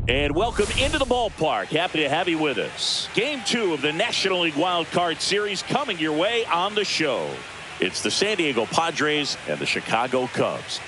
And welcome into the ballpark. Happy to have you with us. Game 2 of the National League Wild Card Series coming your way on the show. It's the San Diego Padres and the Chicago Cubs.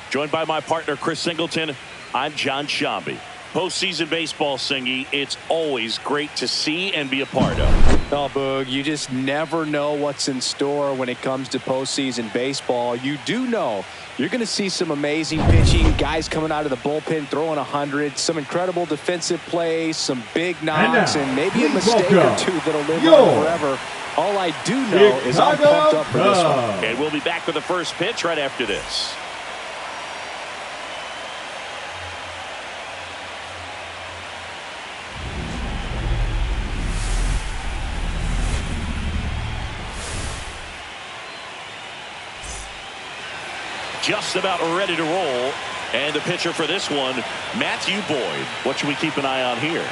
Joined by my partner, Chris Singleton, I'm John Shambi. Postseason baseball, Singy, it's always great to see and be a part of. Oh, Boog, you just never know what's in store when it comes to postseason baseball. You do know you're going to see some amazing pitching, guys coming out of the bullpen throwing 100, some incredible defensive plays, some big knocks, and maybe a mistake or two that'll live on forever. All I do know is I'm pumped up for this one. And we'll be back with the first pitch right after this. Just about ready to roll. And the pitcher for this one, Matthew Boyd. What should we keep an eye on here?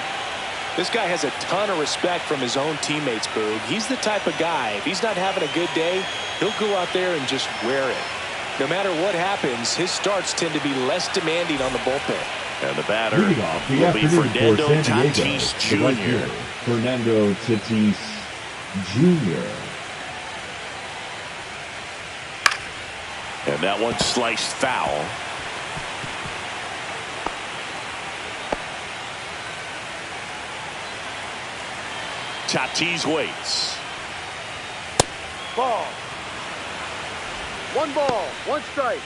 This guy has a ton of respect from his own teammates, Boog. He's the type of guy, if he's not having a good day, he'll go out there and just wear it. No matter what happens, his starts tend to be less demanding on the bullpen. And the batter will be Fernando Tatis Jr. Fernando Tatis Jr. And that one sliced foul. Tatis waits. Ball. 1 ball, 1 strike.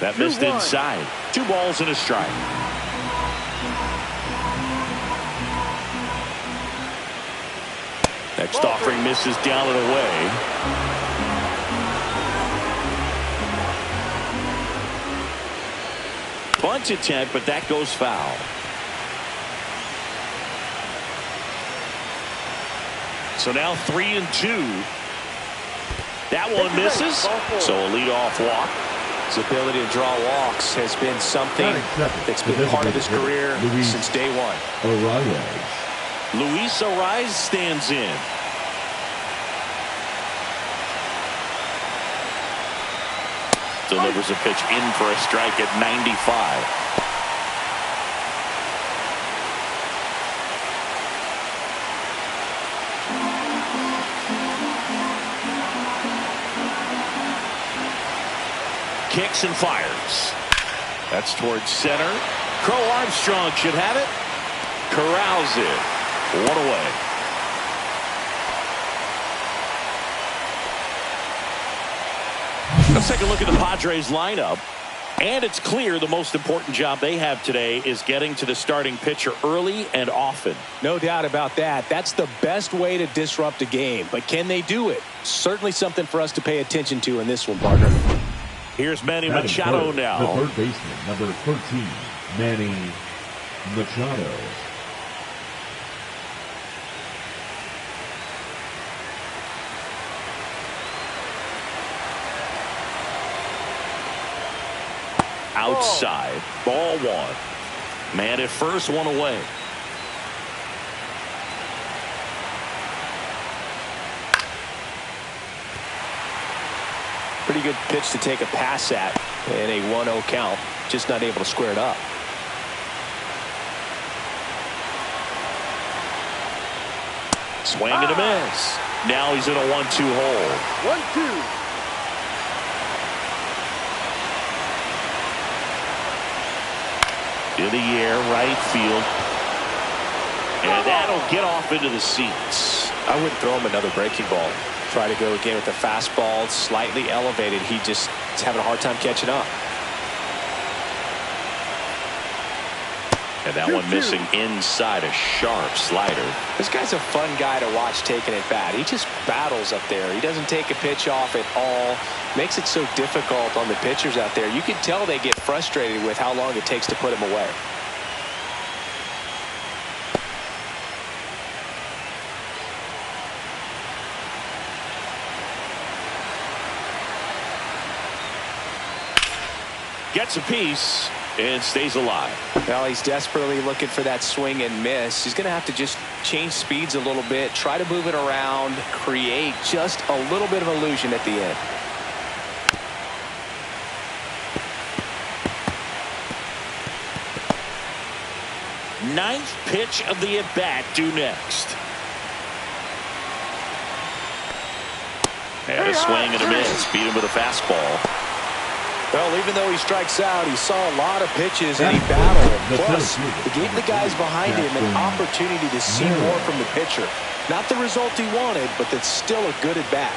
That missed inside. 2 balls and a strike. Next offering misses down and away. Bunt attempt, but that goes foul. So now 3-2. That one misses. So a leadoff walk. His ability to draw walks has been something that's been part of his career since day one. Luis Arraez stands in. Delivers a pitch in for a strike at 95. Kicks and fires. That's towards center. Crow Armstrong should have it. Corrals it. 1 away. Let's take a look at the Padres lineup. And it's clear the most important job they have today is getting to the starting pitcher early and often. No doubt about that. That's the best way to disrupt a game. But can they do it? Certainly something for us to pay attention to in this one, partner. Here's Manny Machado now. The third baseman, number 13, Manny Machado. Outside, ball 1. Man at first, 1 away. Pretty good pitch to take a pass at in a 1-0 count. Just not able to square it up. Swing and a miss. Now he's in a 1-2 hole. 1-2. In the air, right field. And that'll get off into the seats. I wouldn't throw him another breaking ball. Try to go again with the fastball slightly elevated. He just is having a hard time catching up. And that one missing inside, a sharp slider. This guy's a fun guy to watch taking it bat. He just battles up there. He doesn't take a pitch off at all. Makes it so difficult on the pitchers out there. You can tell they get frustrated with how long it takes to put him away. Gets a piece. and stays alive. Well, he's desperately looking for that swing and miss. He's going to have to just change speeds a little bit, try to move it around, create just a little bit of illusion at the end. Ninth pitch of the at-bat due next. And a swing and a miss. Beat him with a fastball. Well, even though he strikes out, he saw a lot of pitches and he battled. Plus, he gave the guys behind him an opportunity to see more from the pitcher. Not the result he wanted, but that's still a good at-bat.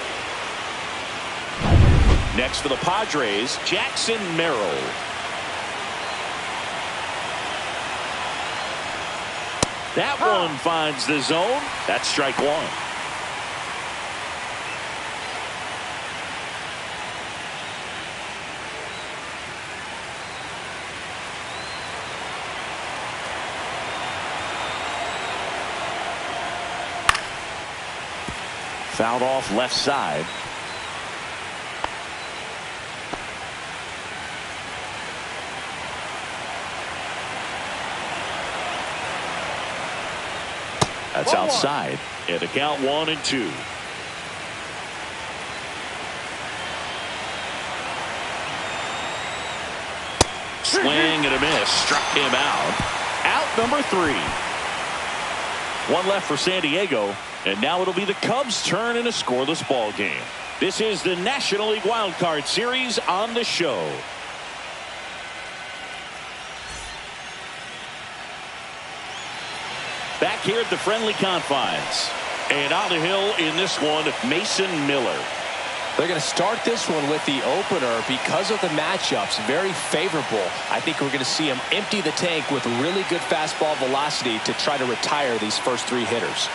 Next for the Padres, Jackson Merrill. That one finds the zone. That's strike one. Fouled off left side. That's outside. And a count 1-2. Swing and a miss. Struck him out. Out number 3. One left for San Diego. And now it'll be the Cubs' turn in a scoreless ball game. This is the National League Wild Card Series on the show. Back here at the friendly confines. And on the hill in this one, Mason Miller. They're going to start this one with the opener because of the matchups. Very favorable. I think we're going to see him empty the tank with really good fastball velocity to try to retire these first 3 hitters.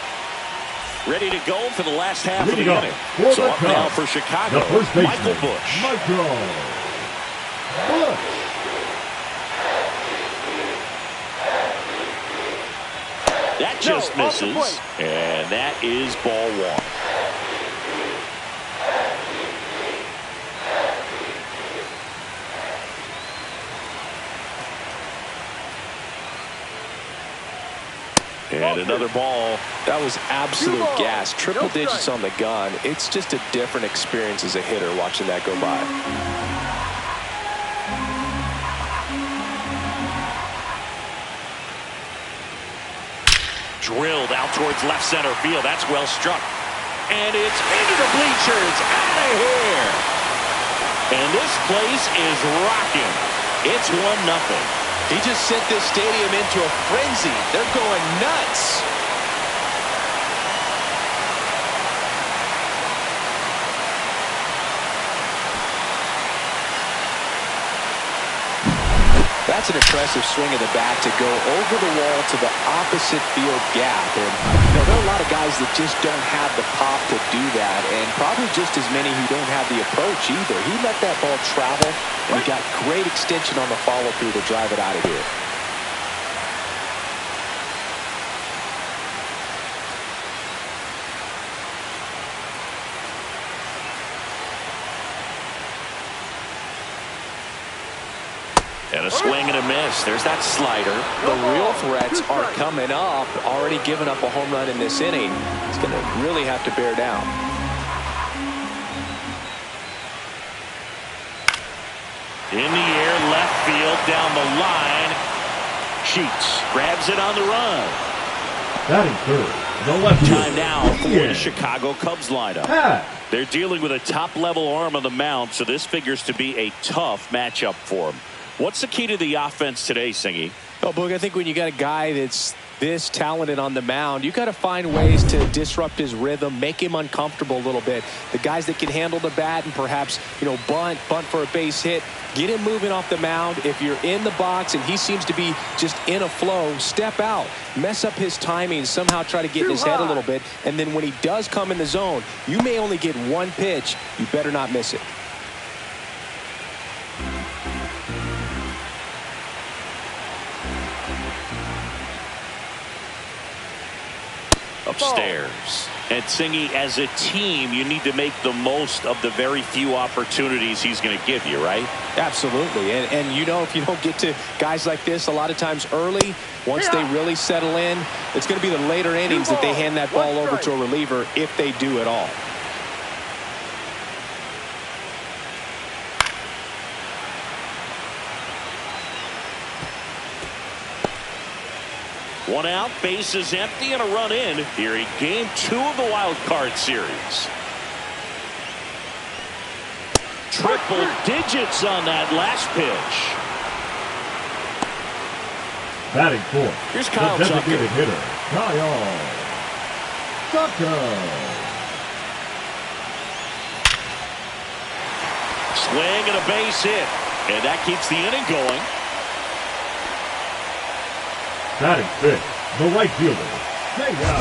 Ready to go for the last half of the inning. So up now for Chicago, Michael Busch. That just misses, and that is ball 1. And another ball. That was absolute gas. Triple digits on the gun. It's just a different experience as a hitter watching that go by. Drilled out towards left center field. That's well struck. And it's into the bleachers. Out of here. And this place is rocking. It's 1-0. He just sent this stadium into a frenzy. They're going nuts. That's an impressive swing of the bat to go over the wall to the opposite field gap. And you know, there are a lot of guys that just don't have the pop to do that, and probably just as many who don't have the approach either. He let that ball travel, and he got great extension on the follow-through to drive it out of here. And a swing and a miss. There's that slider. The real threats are coming up. Already given up a home run in this inning. He's going to really have to bear down. In the air, left field, down the line. Sheets grabs it on the run. Batting third, the left Time now for the Chicago Cubs lineup. They're dealing with a top-level arm on the mound, so this figures to be a tough matchup for them. What's the key to the offense today, Singy? Oh, Boog, I think when you got a guy that's this talented on the mound, you got to find ways to disrupt his rhythm, make him uncomfortable a little bit. The guys that can handle the bat and perhaps, bunt for a base hit, get him moving off the mound. If you're in the box and he seems to be just in a flow, step out, mess up his timing, somehow try to get in his head a little bit. And then when he does come in the zone, you may only get one pitch. You better not miss it. upstairs. And Singy, as a team, you need to make the most of the very few opportunities he's going to give you, right? Absolutely. And you know, if you don't get to guys like this a lot of times early, once they really settle in, it's going to be the later innings that they hand that ball over to a reliever, if they do at all. One out, bases empty, and a run in here in Game 2 of the wild card series. Triple digits on that last pitch. Batting fourth. Here's Kyle the designated Tucker. hitter, Kyle Tucker. Swing and a base hit. And that keeps the inning going. Batting fifth, the right fielder, Seiya.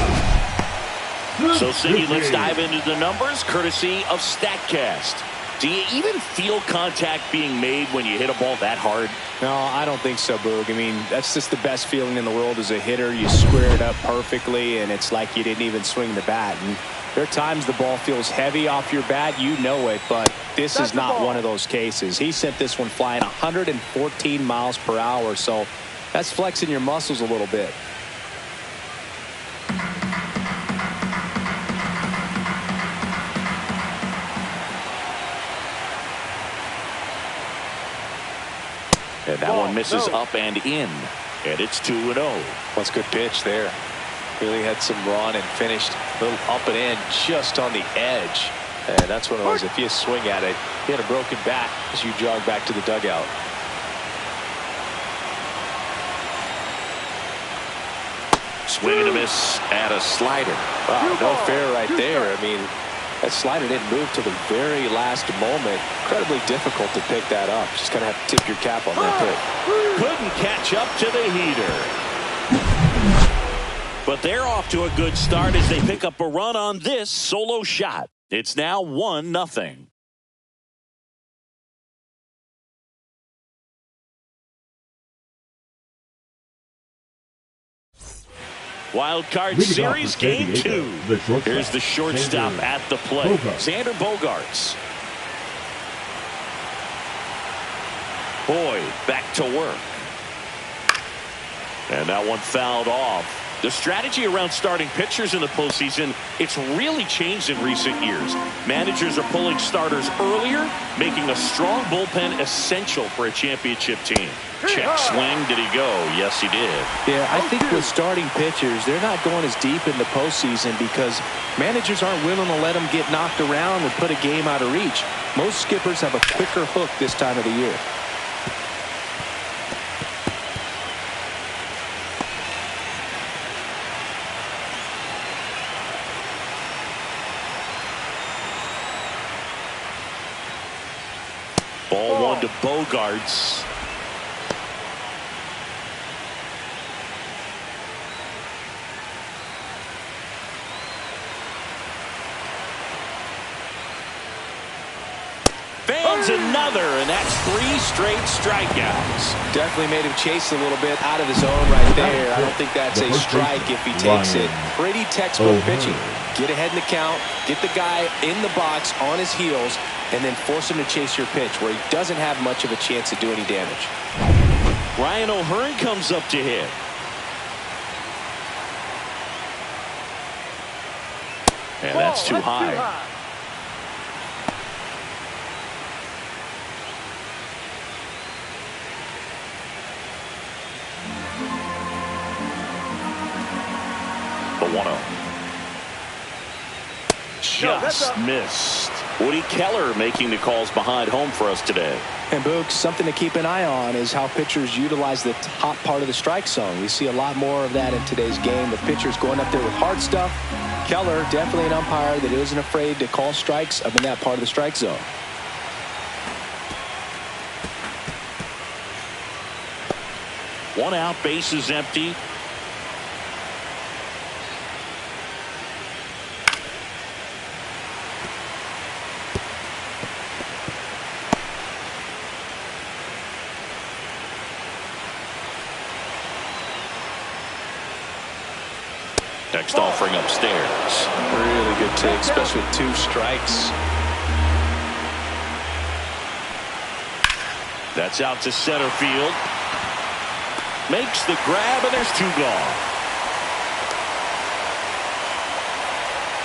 So, Siggy, let's dive into the numbers, courtesy of StatCast. Do you even feel contact being made when you hit a ball that hard? No, I don't think so, Boog. I mean, that's just the best feeling in the world as a hitter. You square it up perfectly, and it's like you didn't even swing the bat. And there are times the ball feels heavy off your bat. You know it, but this is not one of those cases. He sent this one flying 114 miles per hour, so that's flexing your muscles a little bit. And that one misses up and in. And it's 2-0. That's a good pitch there. Really had some run and finished a little up and in just on the edge. And that's one of those, if you swing at it, you had a broken bat as you jog back to the dugout. Swing and a miss at a slider. Wow, no fair right there. I mean, that slider didn't move till the very last moment. Incredibly difficult to pick that up. Just kind of have to tip your cap on that pick. Couldn't catch up to the heater. But they're off to a good start as they pick up a run on this solo shot. It's now 1-0. Wild card series game 2. Here's the shortstop at the plate, Xander Bogaerts. Boyd back to work. And that one fouled off. The strategy around starting pitchers in the postseason, it's really changed in recent years. Managers are pulling starters earlier, making a strong bullpen essential for a championship team. Check swing. Did he go? Yes, he did. Yeah, I think with starting pitchers, they're not going as deep in the postseason because managers aren't willing to let them get knocked around and put a game out of reach. Most skippers have a quicker hook this time of the year. Ball one to Bogaerts. Fans another, and that's 3 straight strikeouts. Definitely made him chase a little bit out of his own right there. I don't think that's a strike if he takes it. Pretty textbook pitching. Get ahead in the count, get the guy in the box on his heels, and then force him to chase your pitch where he doesn't have much of a chance to do any damage. Ryan O'Hearn comes up to hit. And that's too high. The 1-0. Just missed. Woody Keller making the calls behind home for us today. And Boog, something to keep an eye on is how pitchers utilize the top part of the strike zone. We see a lot more of that in today's game. The pitchers going up there with hard stuff. Keller, definitely an umpire that isn't afraid to call strikes up in that part of the strike zone. One out, bases empty. Next offering upstairs. Really good take, especially with 2 strikes. That's out to center field. Makes the grab, and there's 2 gone.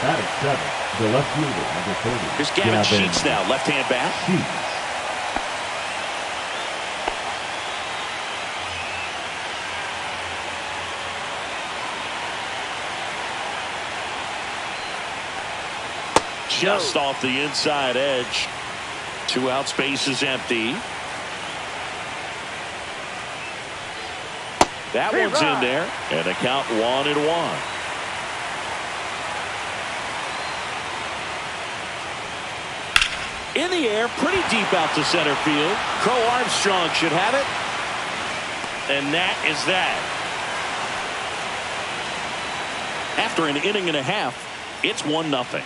Batting 7, the left fielder, number 30. Here's Gavin Sheets now, left-hand bat. Just off the inside edge. 2 outs, base is empty. That one's in there, and the count 1-1. In the air, pretty deep out to center field. Crow Armstrong should have it. And that is that. After an inning and a half, it's 1-0.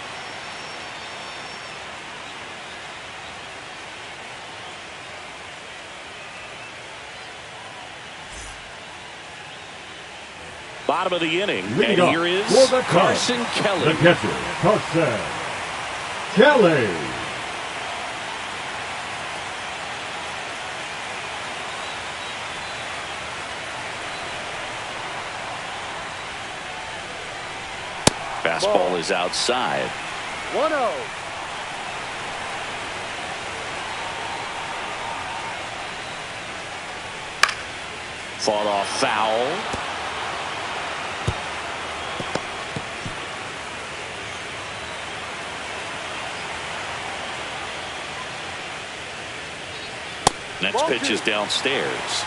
Bottom of the inning, and here is Carson Kelly. The catcher, Carson Kelly. Fastball is outside. 1-0. Fought off foul. Next pitch is downstairs.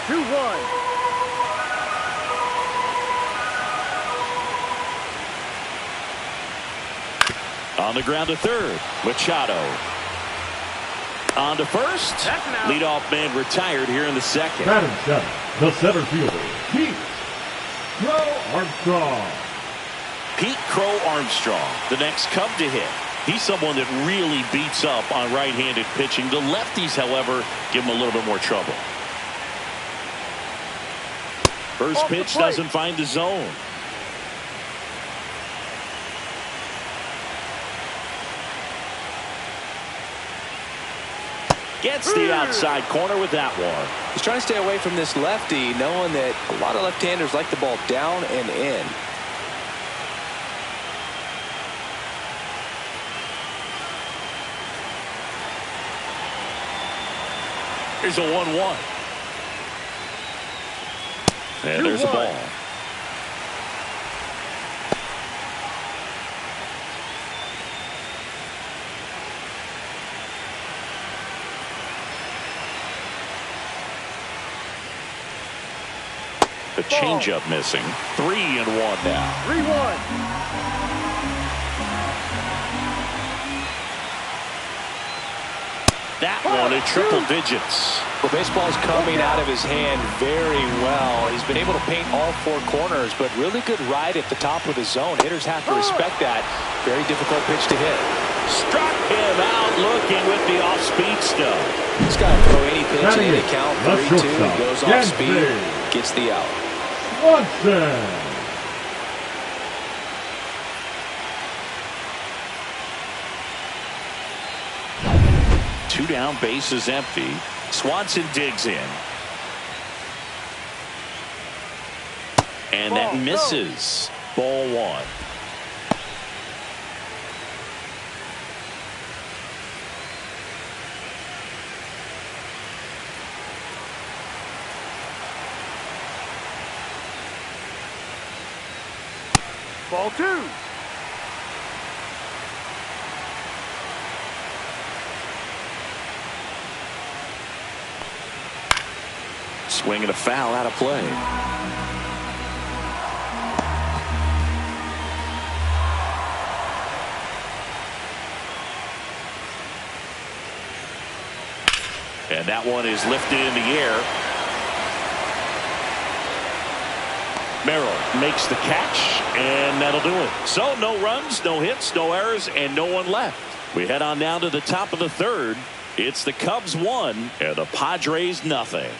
2-1. On the ground to third. Machado. On to first. Leadoff man retired here in the second. Batting 7, the center fielder, Pete Crow Armstrong. Pete Crow Armstrong, the next Cub to hit. He's someone that really beats up on right-handed pitching. The lefties, however, give him a little bit more trouble. First pitch doesn't find the zone. Gets the outside corner with that one. He's trying to stay away from this lefty, knowing that a lot of left-handers like the ball down and in. Here's a 1-1. And there's a ball. The changeup missing. 3-1 now. 3-1. That one in triple digits. Well, baseball's coming out of his hand very well. He's been able to paint all 4 corners, but really good ride at the top of the zone. Hitters have to respect that. Very difficult pitch to hit. Struck him out looking with the off-speed stuff. He's got to throw any pitch in any count. 3-2. He goes off speed, gets the out. Watson. 2 down, base is empty. Swanson digs in. And that misses. Ball 1. Ball 2. Swing and a foul out of play. And that one is lifted in the air. Merrill makes the catch, and that'll do it. So no runs, no hits, no errors, and no one left. We head on down to the top of the third. It's the Cubs 1 and the Padres nothing.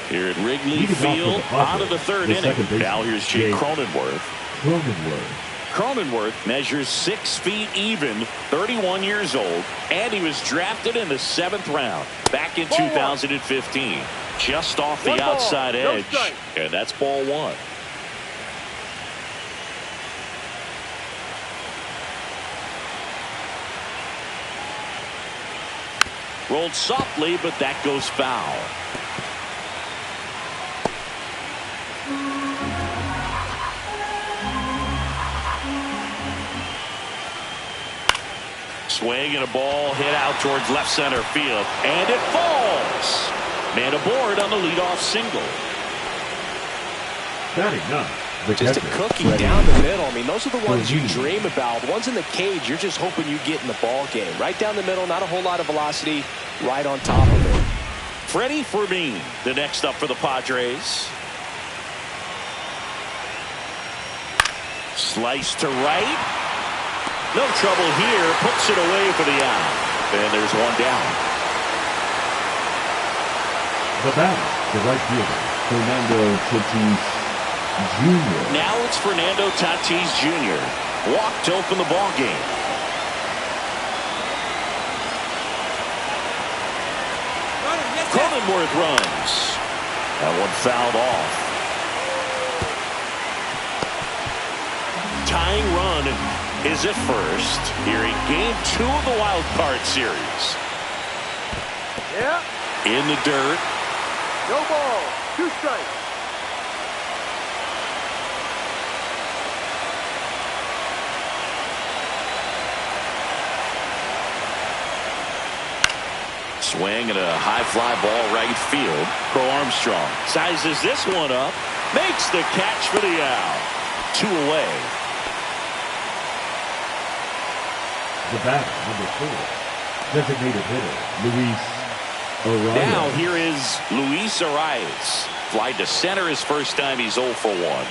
Here at Wrigley Field, out of the third inning. Now here's Jake Cronenworth. Cronenworth measures 6 feet even, 31 years old, and he was drafted in the 7th round back in 2015. Just off the outside edge, and that's ball 1. Rolled softly, but that goes foul. Swing and a ball hit out towards left center field, and it falls. Man aboard on the leadoff single. Just a cookie down the middle. I mean, those are the ones you dream about. The ones in the cage, you're just hoping you get in the ball game. Right down the middle, not a whole lot of velocity, right on top of it. Freddie Fermin, the next up for the Padres. Slice to right. No trouble here. Puts it away for the out. And there's one down. The batter, the right fielder, Fernando Tatis Jr. Now it's Fernando Tatis Jr. Walk to open the ball game. Cronenworth runs. That one fouled off. Tying run is at first here in game 2 of the wild card series. Yeah. In the dirt. No ball. 2 strikes. Swing and a high fly ball right field. Crow Armstrong sizes this one up. Makes the catch for the out. 2 away. The batter, number 4, designated hitter, Luis Arias. Now here is Luis Arias. Fly to center his first time. He's 0 for 1.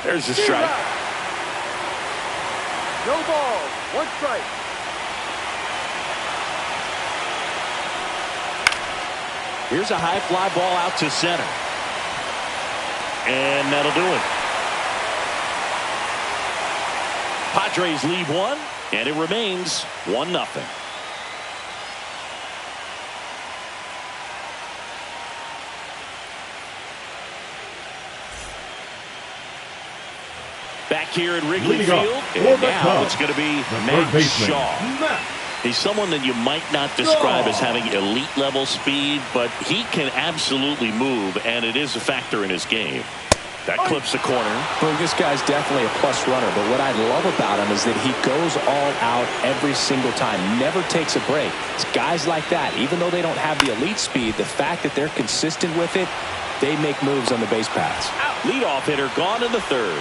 There's a strike. No ball. 1 strike. Here's a high fly ball out to center. And that'll do it. Padres lead 1, and it remains 1-0. Back here at Wrigley Field, and now it's going to be Matt Shaw. He's someone that you might not describe as having elite level speed, but he can absolutely move, and it is a factor in his game. That clips the corner. Well, this guy's definitely a plus runner, but what I love about him is that he goes all out every single time, never takes a break. It's guys like that, even though they don't have the elite speed, the fact that they're consistent with it, they make moves on the base paths. Leadoff hitter gone in the 3rd.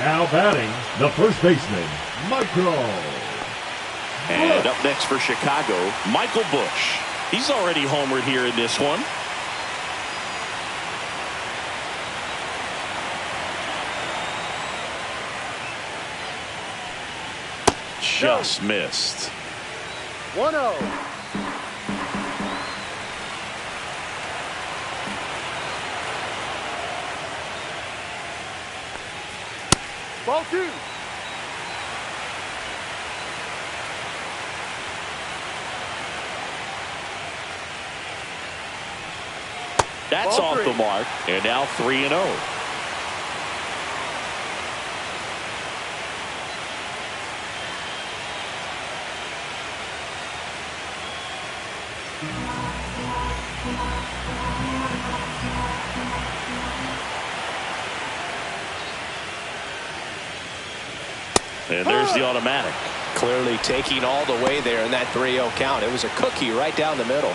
Now batting, the first baseman, Michael. And up next for Chicago, Michael Busch. He's already homered here in this one. Just missed. 1-0. Ball 2. That's off the mark, and now 3-0. And there's the automatic. Clearly taking all the way there in that 3-0 count. It was a cookie right down the middle.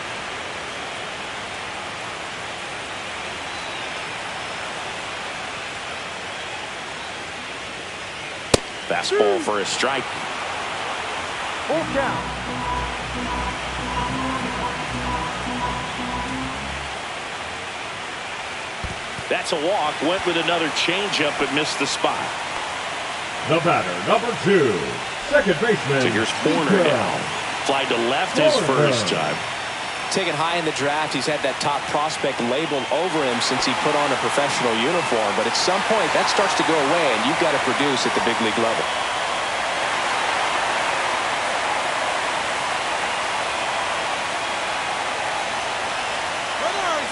Fastball for a strike. Full count. That's a walk. Went with another changeup but missed the spot. The batter, number 2, second baseman. So here's Horner now. Fly to left his first time. Taken high in the draft, he's had that top prospect labeled over him since he put on a professional uniform. But at some point, that starts to go away, and you've got to produce at the big league level.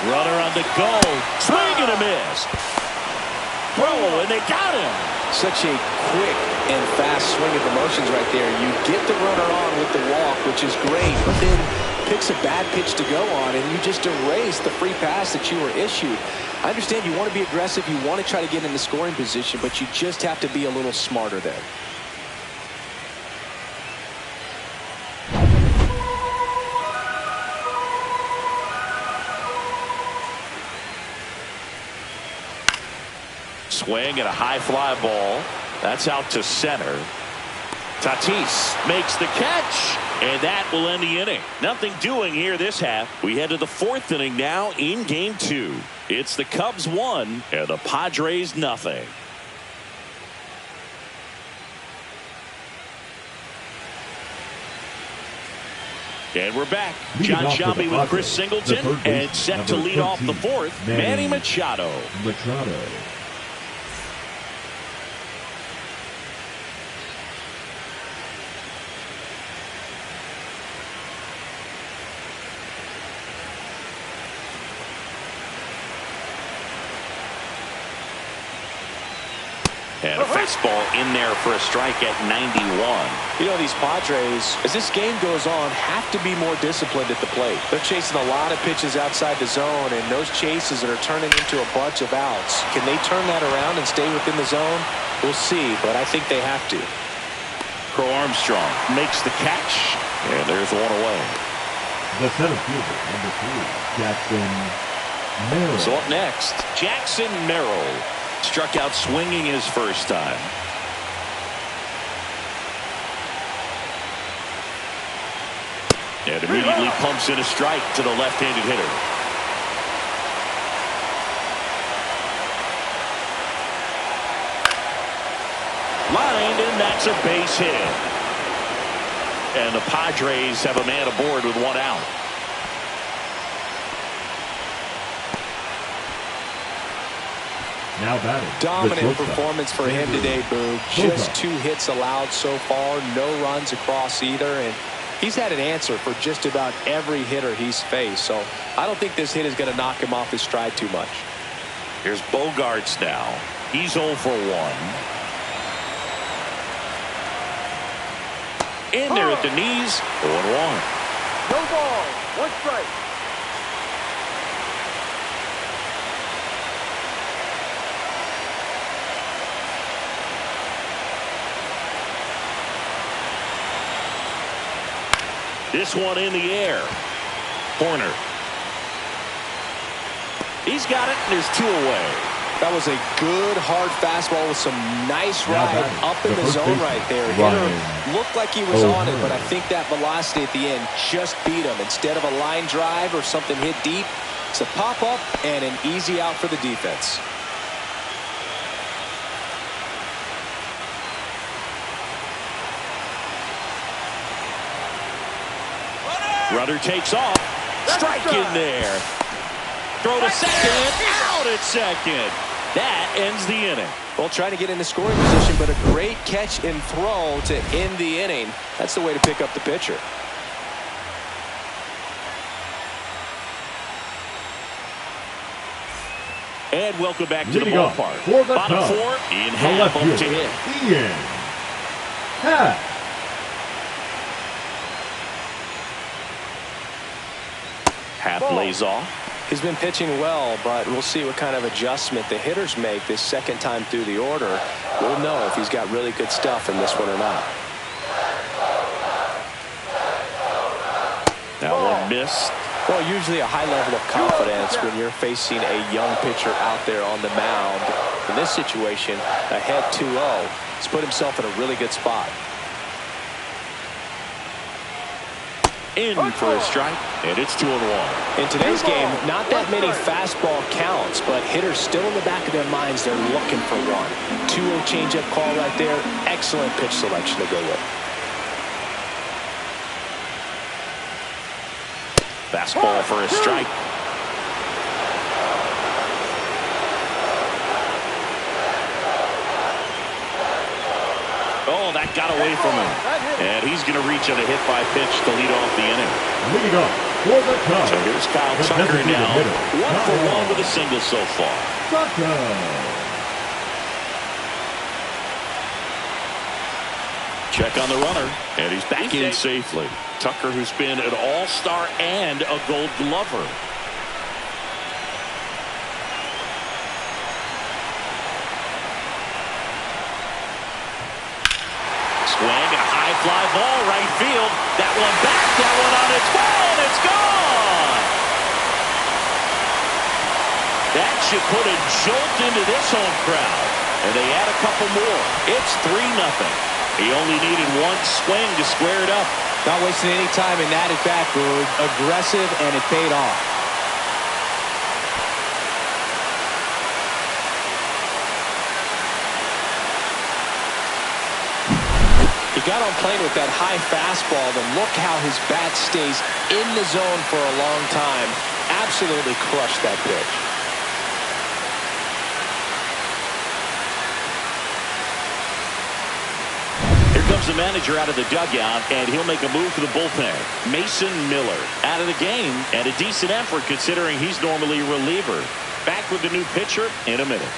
Runner on the go. Swing and a miss. Throw, and they got him. Such a quick and fast swing of emotions right there. You get the runner on with the walk, which is great, but then picks a bad pitch to go on, and you just erase the free pass that you were issued. I understand you want to be aggressive, you want to try to get in the scoring position, but you just have to be a little smarter there. Swing at a high fly ball. That's out to center. Tatis makes the catch, and that will end the inning. Nothing doing here this half. We head to the 4th inning now in game 2. It's the Cubs 1 and the Padres nothing. And we're back. John Shelby with Chris Singleton, and set to lead off the 4th, Manny Machado. And a fastball in there for a strike at 91. You know, these Padres, as this game goes on, have to be more disciplined at the plate. They're chasing a lot of pitches outside the zone, and those chases are turning into a bunch of outs. Can they turn that around and stay within the zone? We'll see, but I think they have to. Crow Armstrong makes the catch, and there's one away. The center fielder, number 3, Jackson Merrill. So up next, Jackson Merrill. Struck out swinging his first time. And immediately pumps in a strike to the left-handed hitter. Lined, and that's a base hit. And the Padres have a man aboard with one out. Now batting. Dominant performance for him today, Boog. Just 2 hits allowed so far, no runs across either, and he's had an answer for just about every hitter he's faced. So I don't think this hit is going to knock him off his stride too much. Here's Bogarts now. He's 0 for 1. In there at the knees, 0-1. No ball, 1 strike. This one in the air. Horner. He's got it, and there's 2 away. That was a good, hard fastball with some nice ride up in the zone right there. Hitter looked like he was on it, but I think that velocity at the end just beat him. Instead of a line drive or something hit deep, it's a pop-up and an easy out for the defense. Runner takes off. Strike in there. Throw to second. Out at second. That ends the inning. Well, trying to get in the scoring position, but a great catch and throw to end the inning. That's the way to pick up the pitcher. And welcome back to the ballpark. Bottom 4 in half up to hit. Ian Happ. Happ lays off. He's been pitching well, but we'll see what kind of adjustment the hitters make this second time through the order. We'll know if he's got really good stuff in this one or not. That one missed. Well, usually a high level of confidence when you're facing a young pitcher out there on the mound. In this situation, ahead 2-0, he's put himself in a really good spot. In for a strike, and it's 2-1. In today's game, not that many fastball counts, but hitters still in the back of their minds, they're looking for one. 2-0 changeup call right there. Excellent pitch selection to go with. Fastball for a strike. Oh, that got away from him. And he's going to reach on a hit by pitch to lead off the inning. Leading off for the Cubs. So here's Kyle Tucker now. 1 for 1 with a single so far. Tucker. Check on the runner, and he's back in safely. Tucker, who's been an all-star and a Gold Glover. Swing and a high fly ball right field. That one back, that one on its way, and it's gone. That should put a jolt into this home crowd. And they add a couple more. It's 3-0. He only needed one swing to square it up. Not wasting any time in that at bat, Boog. Aggressive, and it paid off. He got on plane with that high fastball, then look how his bat stays in the zone for a long time. Absolutely crushed that pitch. Here comes the manager out of the dugout, and he'll make a move for the bullpen. Mason Miller out of the game, and a decent effort considering he's normally a reliever. Back with the new pitcher in a minute.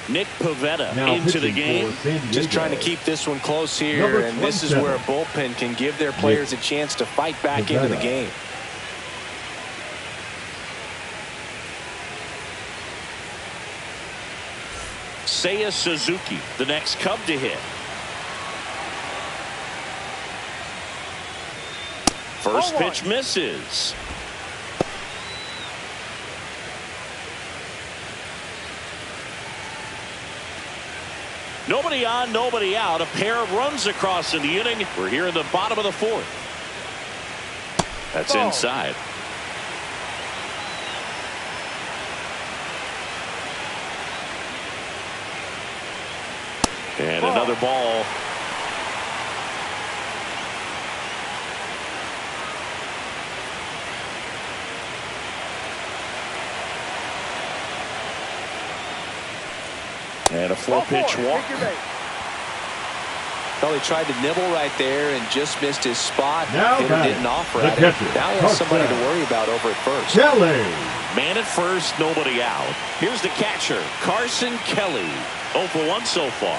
Nick Pivetta Now into the game. Just trying to keep this one close here, and this is where a bullpen can give their players a chance to fight back into the game. Seiya Suzuki, the next Cub to hit. First pitch misses. Nobody on, nobody out. A pair of runs across in the inning. We're here in the bottom of the 4th. That's inside. And another ball. And a 4-pitch walk. Well, he tried to nibble right there and just missed his spot. Now Hitter didn't offer the at it. catcher, Now he has somebody to worry about over at first. Kelly. Man at first, nobody out. Here's the catcher, Carson Kelly. 0 for 1 so far.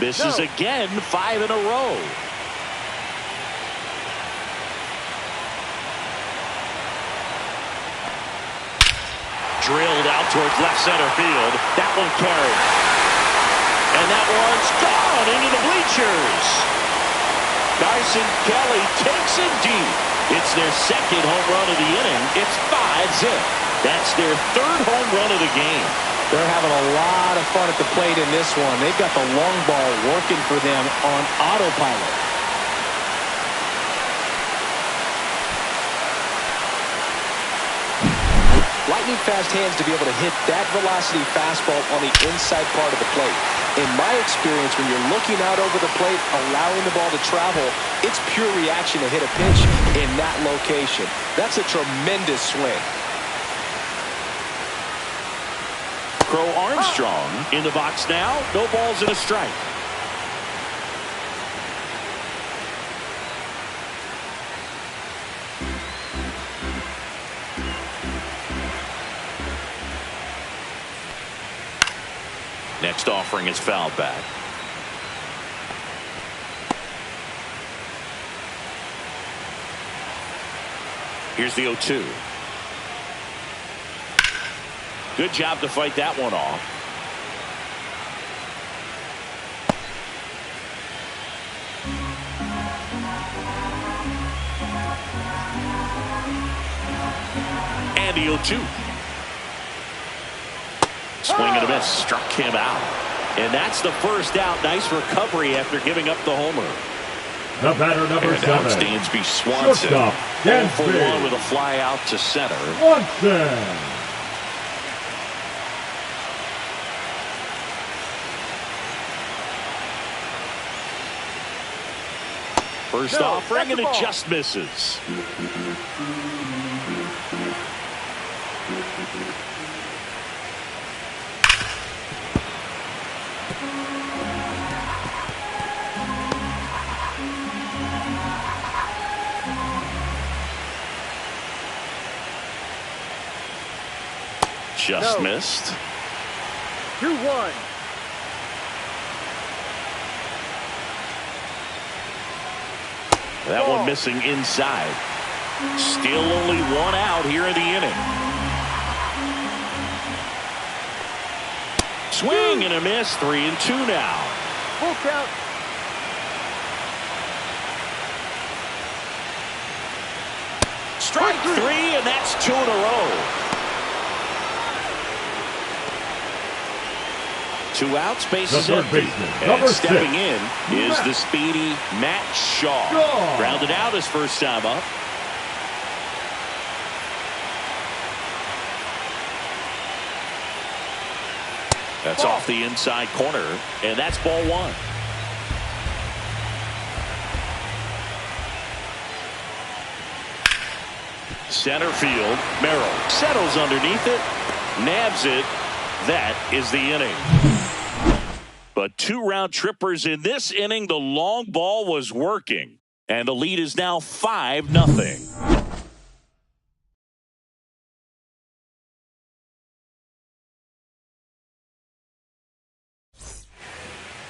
Misses again, 5 in a row. Drilled out towards left center field. That one carried. And that one's gone into the bleachers. Carson Kelly takes it deep. It's their second home run of the inning. It's 5-0. That's their 3rd home run of the game. They're having a lot of fun at the plate in this one. They've got the long ball working for them on autopilot. Lightning fast hands to be able to hit that velocity fastball on the inside part of the plate. In my experience, when you're looking out over the plate, allowing the ball to travel, it's pure reaction to hit a pitch in that location. That's a tremendous swing. Crow Armstrong in the box now. No balls and a strike. Next offering is fouled back. Here's the 0-2. Good job to fight that one off. And the 0-2. Swing and a miss. Struck him out. And that's the first out. Nice recovery after giving up the homer. The batter, number and now 7. Dansby Swanson. 0 for 1 with a fly out to center. Swanson. First offering, and it just misses. Just missed. 2-1. That one missing inside. Still only 1 out here in the inning. Swing and a miss. 3-2 now. Full count. Strike 3, and that's 2 in a row. 2 outs, bases empty. And stepping in is the speedy Matt Shaw. Grounded out his first time up. That's off the inside corner, and that's ball 1. Center field, Merrill settles underneath it, nabs it. That is the inning. But 2 round trippers in this inning. The long ball was working, and the lead is now 5-0.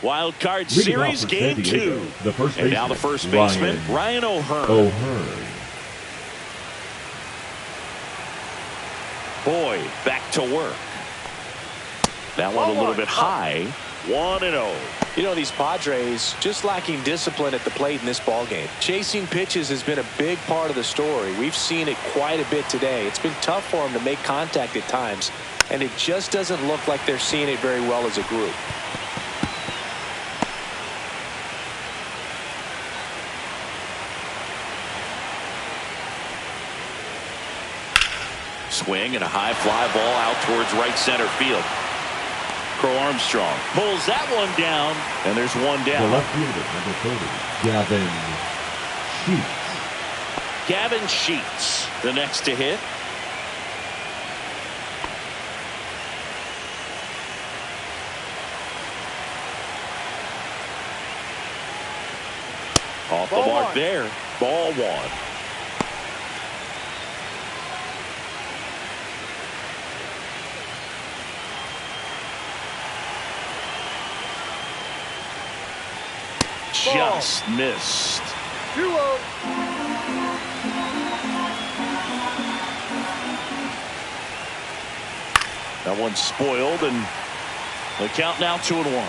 Wild card series game 2. And now the first baseman, Ryan O'Hearn. Boy, back to work. That one a little bit high. 1-0. You know, these Padres just lacking discipline at the plate in this ballgame. Chasing pitches has been a big part of the story. We've seen it quite a bit today. It's been tough for them to make contact at times, and it just doesn't look like they're seeing it very well as a group. Swing and a high fly ball out towards right center field. Crow Armstrong pulls that one down, and there's 1 down. The left fielder, number 30, Gavin Sheets, the next to hit. Off the mark there. Ball 1. Just missed. 2-0. That one's spoiled, and the count now 2-1.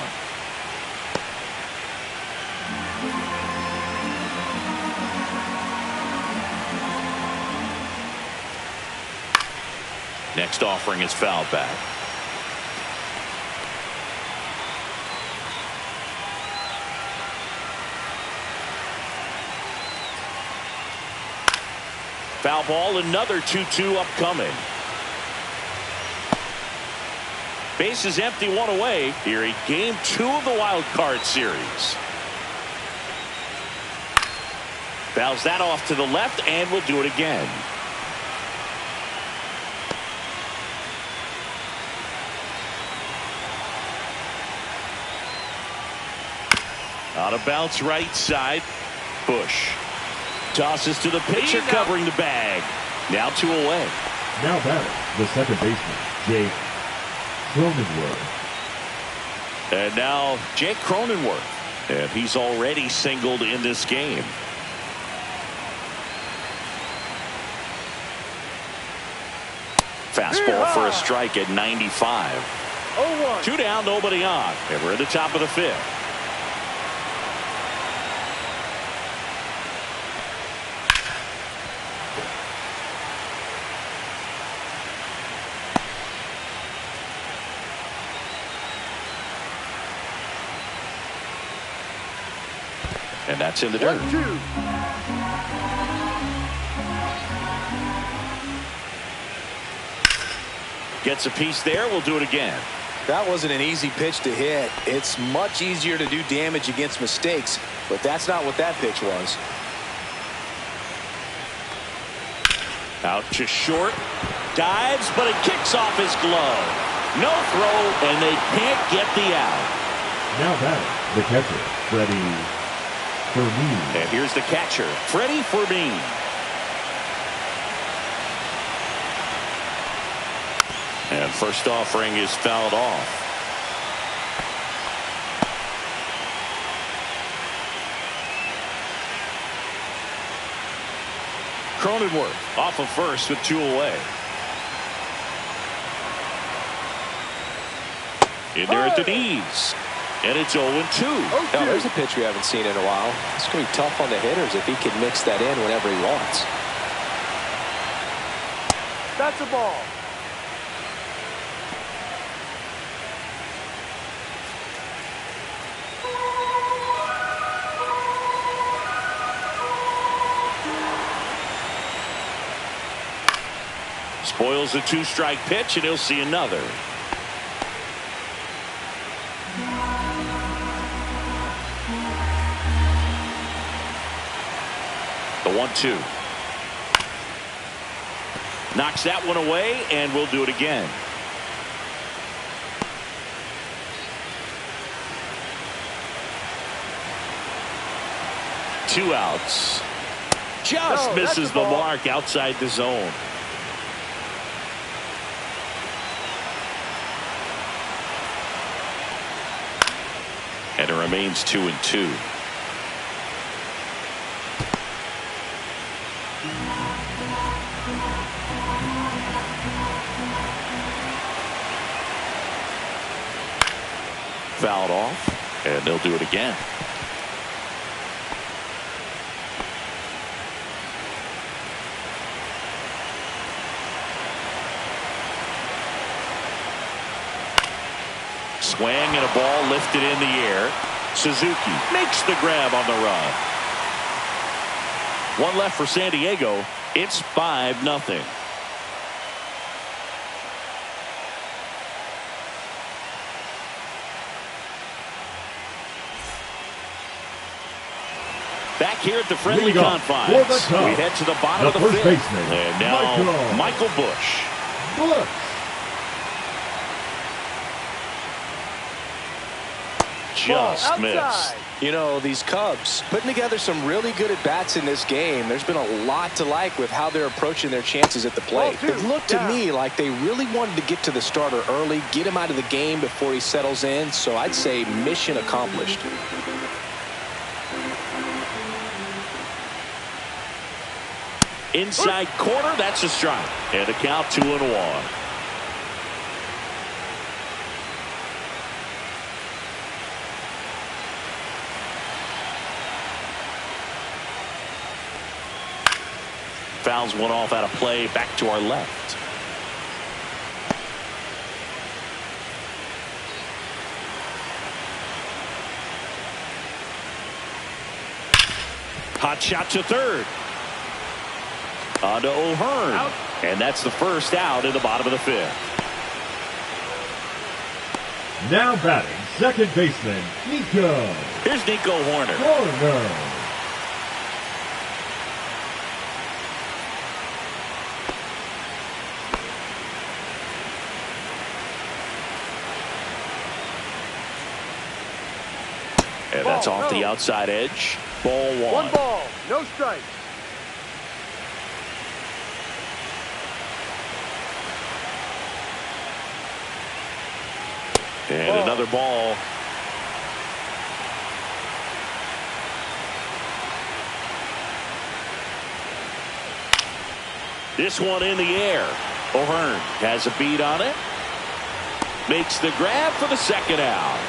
Next offering is fouled back. Foul ball, another 2-2 upcoming. Base is empty, 1 away here in game 2 of the wild card series. Fouls that off to the left, and will do it again. Out of bounds right side. Bush tosses to the pitcher covering the bag. Now 2 away. Now batting, the second baseman, Jake Cronenworth. And now Jake Cronenworth. And he's already singled in this game. Fastball for a strike at 95. 0-1. 2 down, nobody on. And we're at the top of the 5th. And that's in the dirt. 1-2. Gets a piece there. We'll do it again. That wasn't an easy pitch to hit. It's much easier to do damage against mistakes, but that's not what that pitch was. Out to short. Dives, but it kicks off his glove. No throw, and they can't get the out. Now batting, the catcher, Freddie Fermin. And here's the catcher, Freddie Fermin. And first offering is fouled off. Cronenworth off of first with 2 away. In there at the knees. And it's 0-2. Now, there's a pitch we haven't seen in a while. It's going to be tough on the hitters if he can mix that in whenever he wants. That's a ball. Spoils a 2-strike pitch, and he'll see another. The 1-2. Knocks that one away, and we'll do it again. Two outs. Just misses the mark outside the zone. And it remains 2-2. Fouled off, and they'll do it again. Swing and a ball lifted in the air. Suzuki makes the grab on the run. One left for San Diego. It's 5-0. Back here at the friendly confines, we head to the bottom of the fifth. Baseman, and now Michael Busch. Just missed. You know, these Cubs putting together some really good at-bats in this game. There's been a lot to like with how they're approaching their chances at the plate. It looked to me like they really wanted to get to the starter early, get him out of the game before he settles in. So I'd say mission accomplished. Inside corner, that's a strike. And a count 2-1. Fouls one off out of play, back to our left. Hot shot to third. On to O'Hearn. Out. And that's the first out in the bottom of the fifth. Now batting, second baseman, Nico. Here's Nico Hoerner. And that's off the outside edge. Ball one. 1 ball, no strike. And another ball. This one in the air. O'Hearn has a beat on it. Makes the grab for the second out.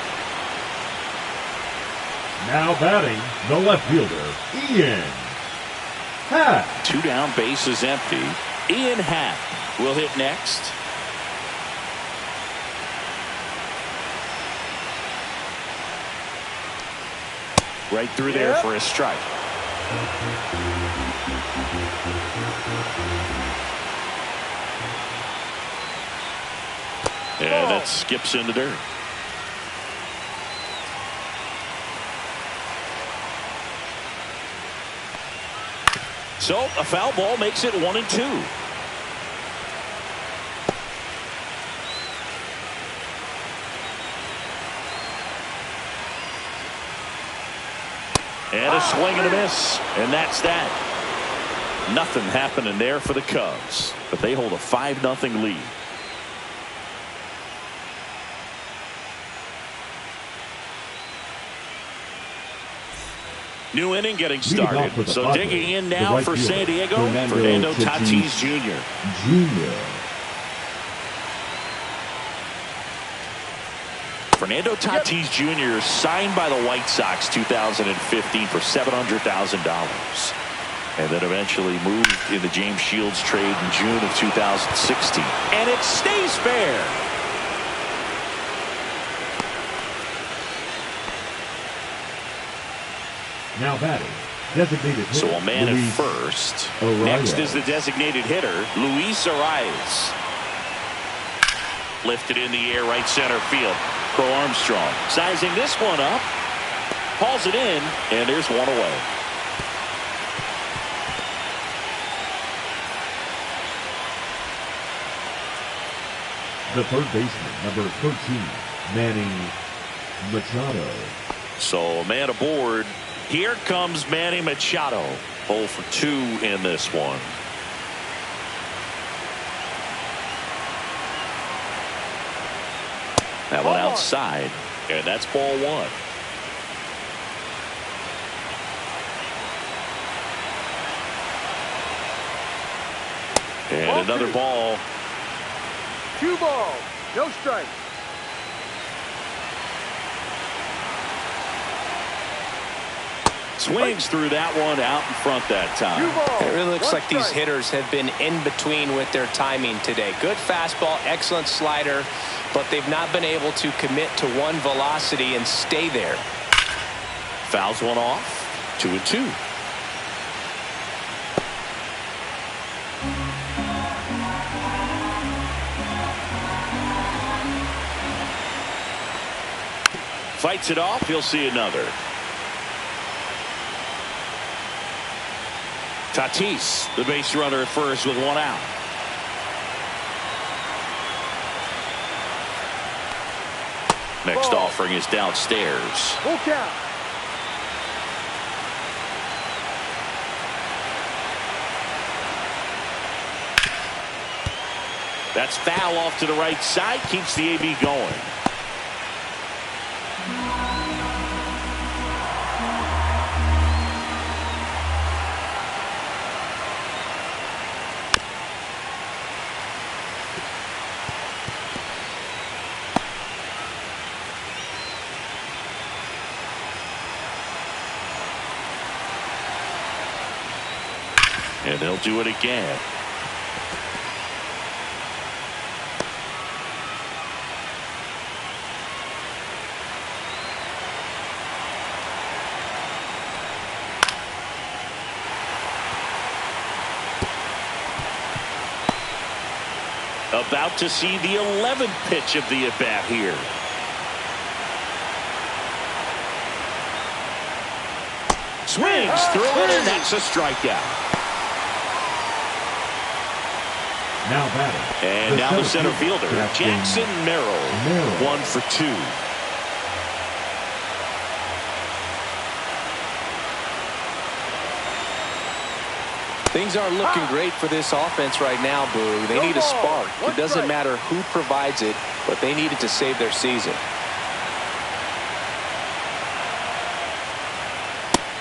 Now batting, the left fielder, Ian Happ. 2 down, bases empty. Ian Happ will hit next. Right through there for a strike. And that skips in the dirt. So a foul ball makes it 1-2. And a swing and a miss. And that's that. Nothing happening there for the Cubs. But they hold a 5-0 lead. New inning getting started. So digging in now for San Diego, Fernando Tatis Jr. Fernando Tatis Jr. signed by the White Sox 2015 for $700,000. And then eventually moved in the James Shields trade in June of 2016. And it stays fair. Now batting, designated hitter. So a man at first. Next is the designated hitter, Luis Arias. Lifted in the air, right center field. Crow Armstrong sizing this one up. Hauls it in, and there's one away. The third baseman, number 13, Manny Machado. So a man aboard. Here comes Manny Machado. 0 for 2 in this one. That one outside, and that's ball 1. And another ball. 2 balls, no strikes. Swings through that one out in front that time. It really looks like these hitters have been in between with their timing today. Good fastball, excellent slider, but they've not been able to commit to one velocity and stay there. Fouls one off. 2-2. Fights it off. He'll see another. Tatis, the base runner at first with 1 out. Next offering is downstairs. Full count. That's foul off to the right side. Keeps the AB going. And they'll do it again. About to see the 11th pitch of the at-bat here. Swings through it, and that's a strikeout. Now batting. And now the center fielder, Jackson Merrill. 1 for 2. Things aren't looking great for this offense right now, Boo. They need a spark. It doesn't matter who provides it, but they need it to save their season.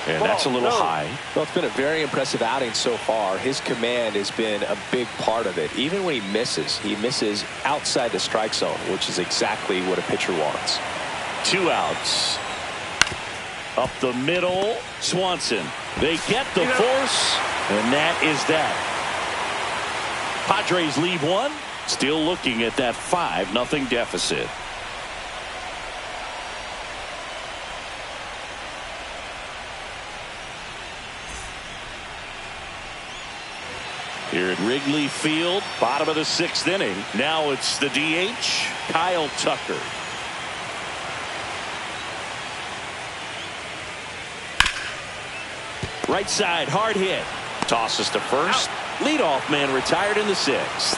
And that's a little high. Well, it's been a very impressive outing so far. His command has been a big part of it. Even when he misses outside the strike zone, which is exactly what a pitcher wants. 2 outs. Up the middle, Swanson. They get the force, and that is that. Padres leave 1. Still looking at that 5-0 deficit. Here at Wrigley Field, bottom of the 6th inning. Now it's the DH, Kyle Tucker. Right side, hard hit. Tosses to first. Leadoff man retired in the 6th.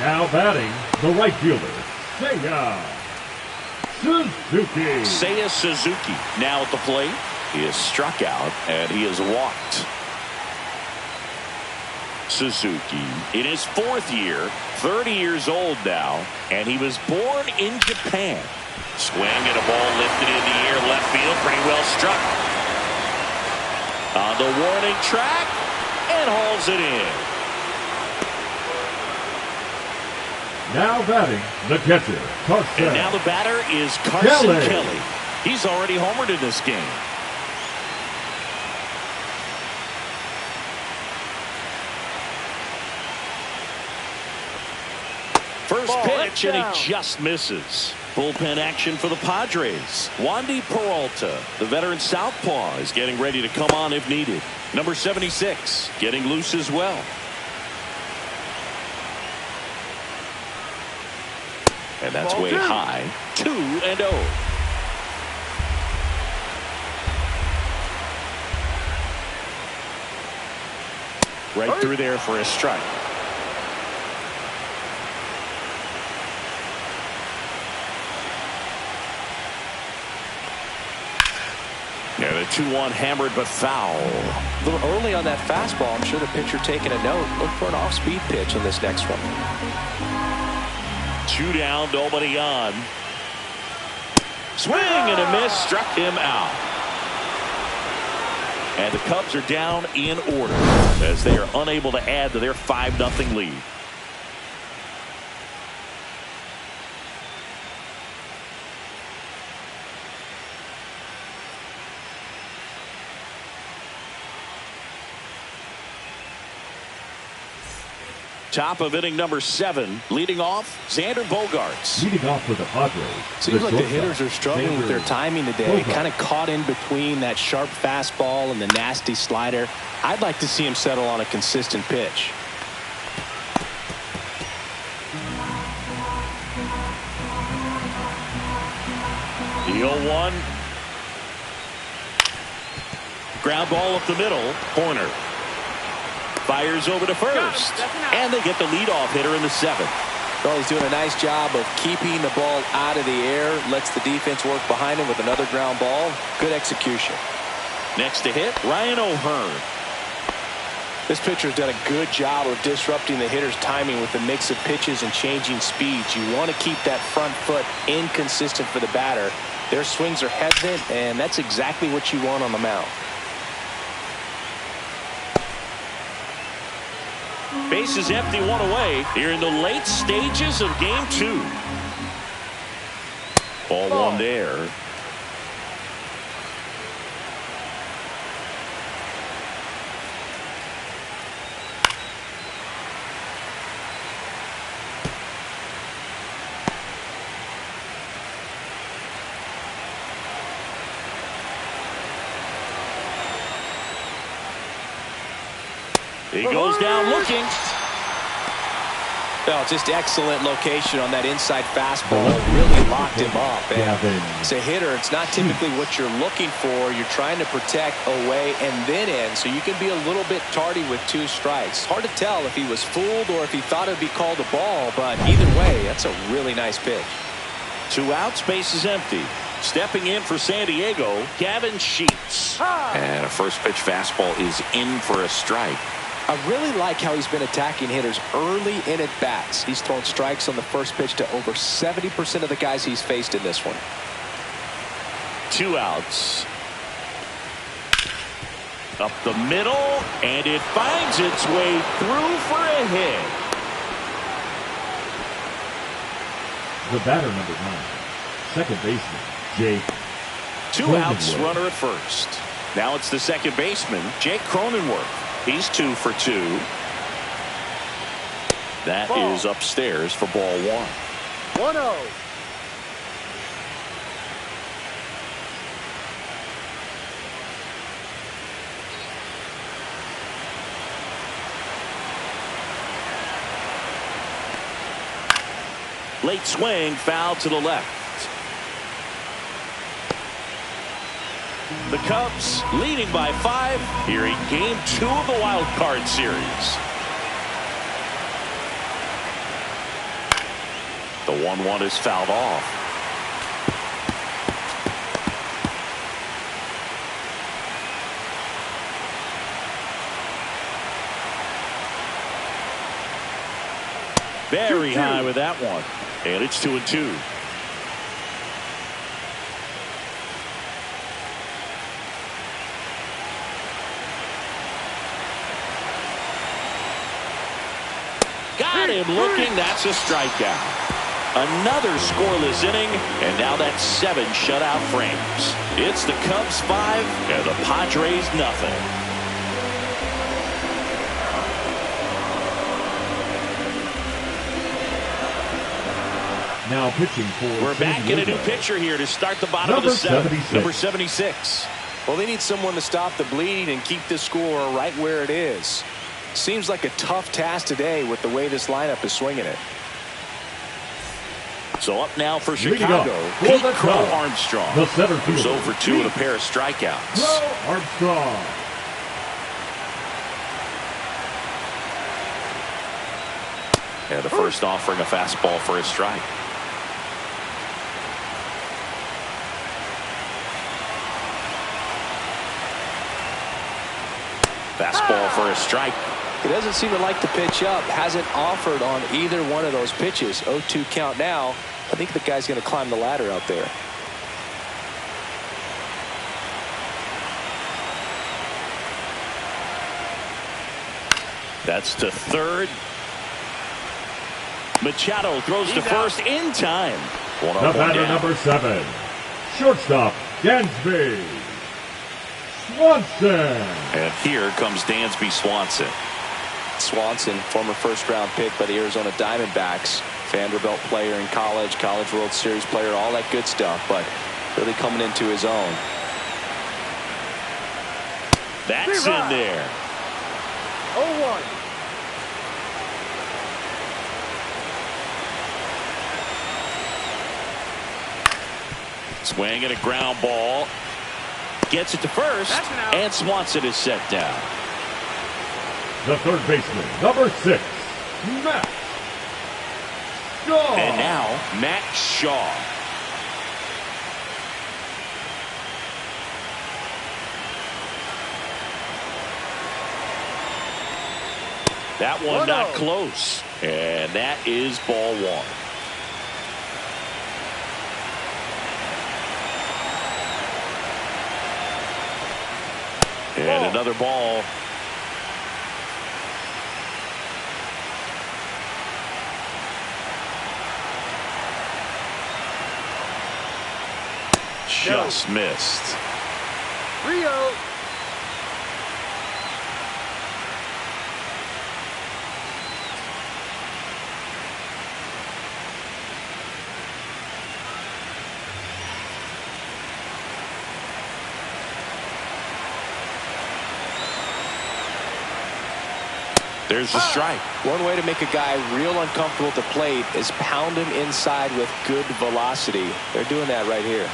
Now batting, the right fielder, Seiya Suzuki. Seiya Suzuki now at the plate. He is struck out and he is walked. Suzuki in his 4th year, 30 years old now, and he was born in Japan. Swing and a ball lifted in the air, left field, pretty well struck. On the warning track, and hauls it in. Now batting, the catcher, Carson. And now the batter is Carson Kelly. He's already homered in this game. First pitch, and he just misses. Bullpen action for the Padres. Wandy Peralta, the veteran southpaw, is getting ready to come on if needed. Number 76, getting loose as well. And that's way high. 2-0. Right through there for a strike. Yeah, the 2-1 hammered but foul. A little early on that fastball. I'm sure the pitcher taking a note. Look for an off-speed pitch on this next one. 2 down, nobody on. Swing and a miss, struck him out. And the Cubs are down in order as they are unable to add to their 5-0 lead. Top of inning number 7, leading off, Xander Bogaerts. Leading off for the Padres. Seems like the hitters are struggling with their timing today. Kind of caught in between that sharp fastball and the nasty slider. I'd like to see him settle on a consistent pitch. The 0-1. Ground ball up the middle. Horner fires over to first, and they get the leadoff hitter in the 7th. Well, he's doing a nice job of keeping the ball out of the air. Lets the defense work behind him with another ground ball. Good execution. Next to hit, Ryan O'Hearn. This pitcher's done a good job of disrupting the hitter's timing with the mix of pitches and changing speeds. You want to keep that front foot inconsistent for the batter. Their swings are hesitant, and that's exactly what you want on the mound. Base is empty, 1 away here in the late stages of game 2. Ball 1 there. He goes down looking. Oh, just excellent location on that inside fastball. Really locked him up. And as a hitter, it's not typically what you're looking for. You're trying to protect away and then in, so you can be a little bit tardy with 2 strikes. Hard to tell if he was fooled or if he thought it would be called a ball, but either way, that's a really nice pitch. 2 outs, base is empty. Stepping in for San Diego, Gavin Sheets. And a first pitch fastball is in for a strike. I really like how he's been attacking hitters early in at bats. He's thrown strikes on the first pitch to over 70% of the guys he's faced in this one. 2 outs. Up the middle, and it finds its way through for a hit. The batter, number 9, second baseman, Jake. 2 outs, runner at first. Now it's the second baseman, Jake Cronenworth. He's 2 for 2. That is upstairs for ball 1. 1-0. Late swing, foul to the left. The Cubs leading by 5 here in Game 2 of the Wild Card Series. The 1-1 is fouled off. Very high with that one. And it's 2-2. Got him looking. That's a strikeout. Another scoreless inning, and now that's 7 shutout frames. It's the Cubs 5 and the Padres nothing. Now pitching for We're back in a new pitcher here to start the bottom of the 7th. Number 76. Well, they need someone to stop the bleeding and keep the score right where it is. Seems like a tough task today with the way this lineup is swinging it. So up now for Chicago, Pete Crow Armstrong, the center who's fielder, 0 for 2 with a pair of strikeouts. Crow Armstrong. Yeah, the first offering a fastball for a strike. Fastball for a strike. He doesn't seem to like to pitch up. Hasn't offered on either one of those pitches. 0-2 count now. I think the guy's going to climb the ladder out there. That's to third. Machado throws to first in time. The batter number 7, shortstop Dansby Swanson. And here comes Dansby Swanson. Swanson, former first-round pick by the Arizona Diamondbacks. Vanderbilt player in college, College World Series player, all that good stuff, but really coming into his own. That's in there. 0-1. Swing and a ground ball. Gets it to first, and Swanson is set down. The third baseman, number 6, Matt Shaw. And now, Matt Shaw. That one not close. And that is ball 1. And another ball. Just missed. 3-0. There's the strike. One way to make a guy real uncomfortable at the plate is pound him inside with good velocity. They're doing that right here.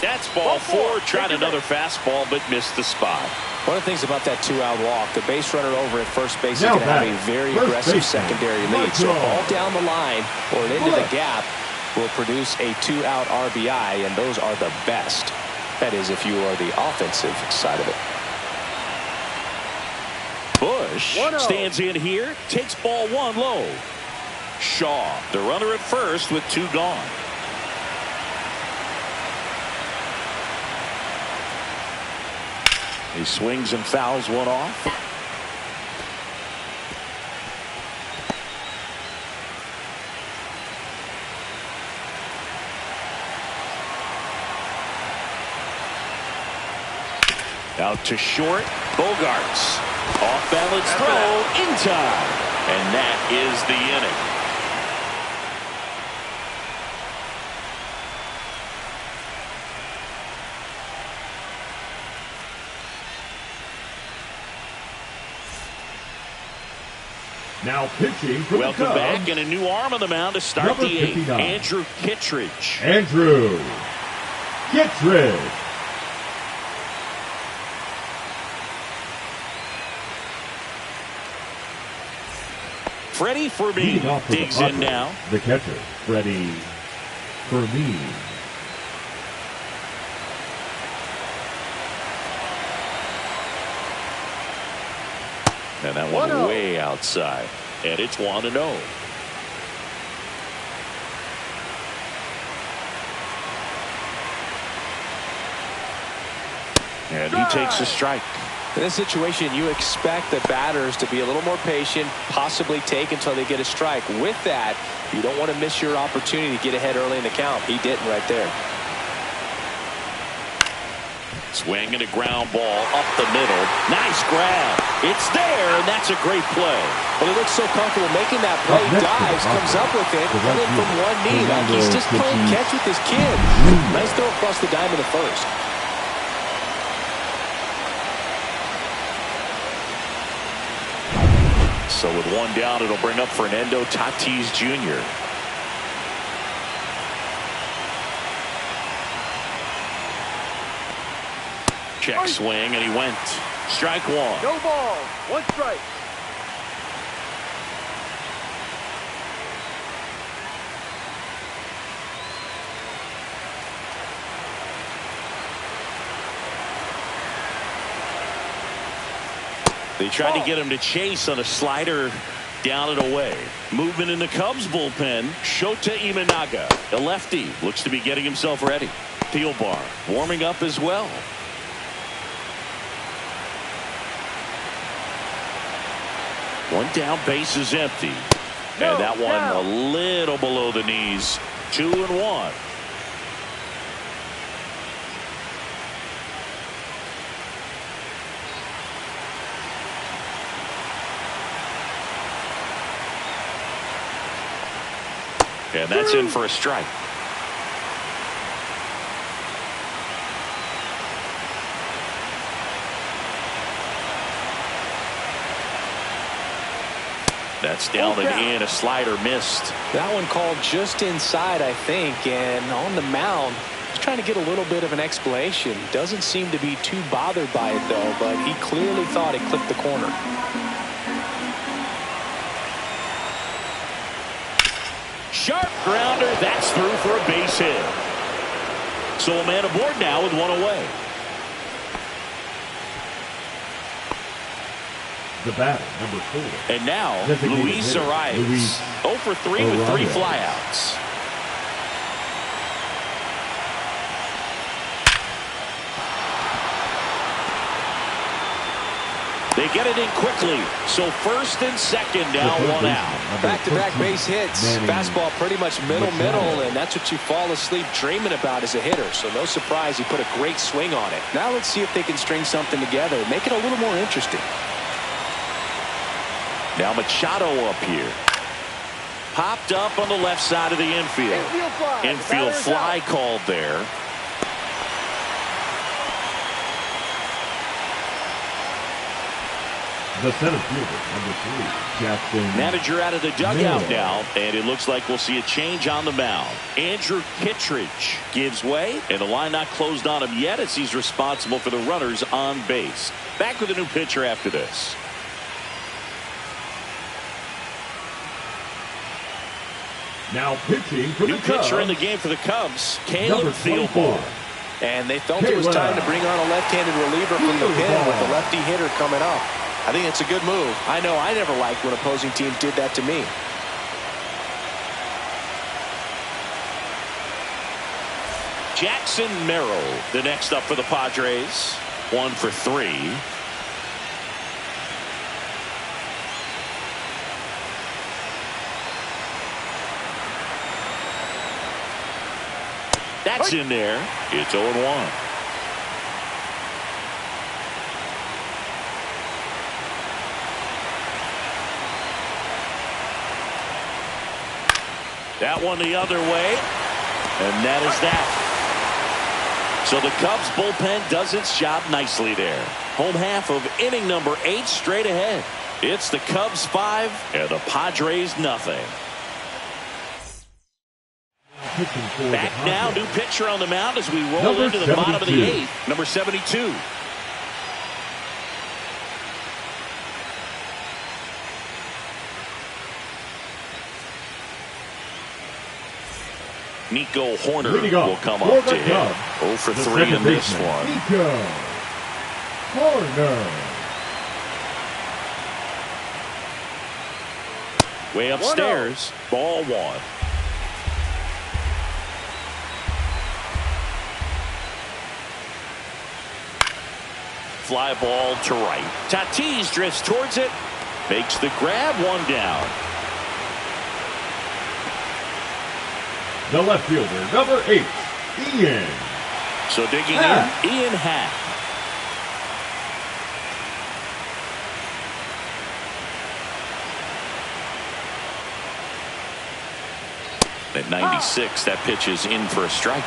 That's ball 4. Tried another fastball, but missed the spot. One of the things about that 2-out walk, the base runner over at first base is going to have a very aggressive secondary lead. So all down the line or into the gap will produce a 2-out RBI, and those are the best. That is, if you are the offensive side of it. Bush stands in here, takes ball 1 low. Shaw, the runner at first with 2 gone. He swings and fouls one off. Out to short. Bogarts. Off balance throw in time. And that is the inning. Now pitching for Welcome the Cubs. back, and a new arm on the mound to start Number the eighth. 59. Andrew Kittredge. Andrew Kittredge. Freddie Fermin Leading off for the digs in Padres, now. The catcher, Freddie Fermin. And that one way outside. And it's 1-0. And he takes a strike. In this situation, you expect the batters to be a little more patient, possibly take until they get a strike. With that, you don't want to miss your opportunity to get ahead early in the count. He didn't right there. Swing and a ground ball up the middle. Nice grab. It's there, and that's a great play. Well, he looks so comfortable making that play. Dives, comes up with it, and then from one knee. Like he's just playing catch with his kid. Nice throw across the diamond at first. So with one down, it'll bring up Fernando Tatis Jr. Check swing, and he went. Strike one. No ball. One strike. They tried to get him to chase on a slider down and away. Movement in the Cubs bullpen. Shota Imanaga, a lefty, looks to be getting himself ready. Thielbar warming up as well. One down, base is empty. And that one a little below the knees. 2-1. And that's in for a strike. That's down and in. A slider missed. That one called just inside, I think, and on the mound, he's trying to get a little bit of an explanation. Doesn't seem to be too bothered by it, though, but he clearly thought it clipped the corner. Sharp grounder. That's through for a base hit. So a man aboard now with one away. The batter, number 4. And now Designated Luis hitter, Arias. Luis 0 for 3 with 3 Arias. flyouts. They get it in quickly. So first and second now, one out. Back-to-back base hits. Fastball pretty much middle, and that's what you fall asleep dreaming about as a hitter. So no surprise he put a great swing on it. Now let's see if they can string something together, make it a little more interesting. Now Machado up here. Popped up on the left side of the infield. Infield fly called there. The center fielder, number 3, Jackson. Manager out of the dugout now, and it looks like we'll see a change on the mound. Andrew Kittredge gives way, and the line not closed on him yet as he's responsible for the runners on base. Back with a new pitcher after this. Now pitching for New the Cubs. pitcher in the game for the Cubs, Number Caleb 24. Thielbar. And they felt it was time to bring on a left-handed reliever from the pen with the lefty hitter coming up. I think it's a good move. I know I never liked when opposing teams did that to me. Jackson Merrill, the next up for the Padres. 1 for 3. That's in there. It's 0-1. That one the other way. And that is that. So the Cubs bullpen does its job nicely there. Home half of inning number 8 straight ahead. It's the Cubs 5 and the Padres nothing. Back now, new pitcher on the mound as we roll into the bottom of the 8th. Number 72. Nico Horner will come up to hit. 0 for 3 in this one. Nico Horner. Way upstairs, ball 1. Fly ball to right. Tatis drifts towards it. Makes the grab, 1 down. The left fielder, number 8, Ian. So digging in, Ian Happ. At 96, that pitch is in for a strike.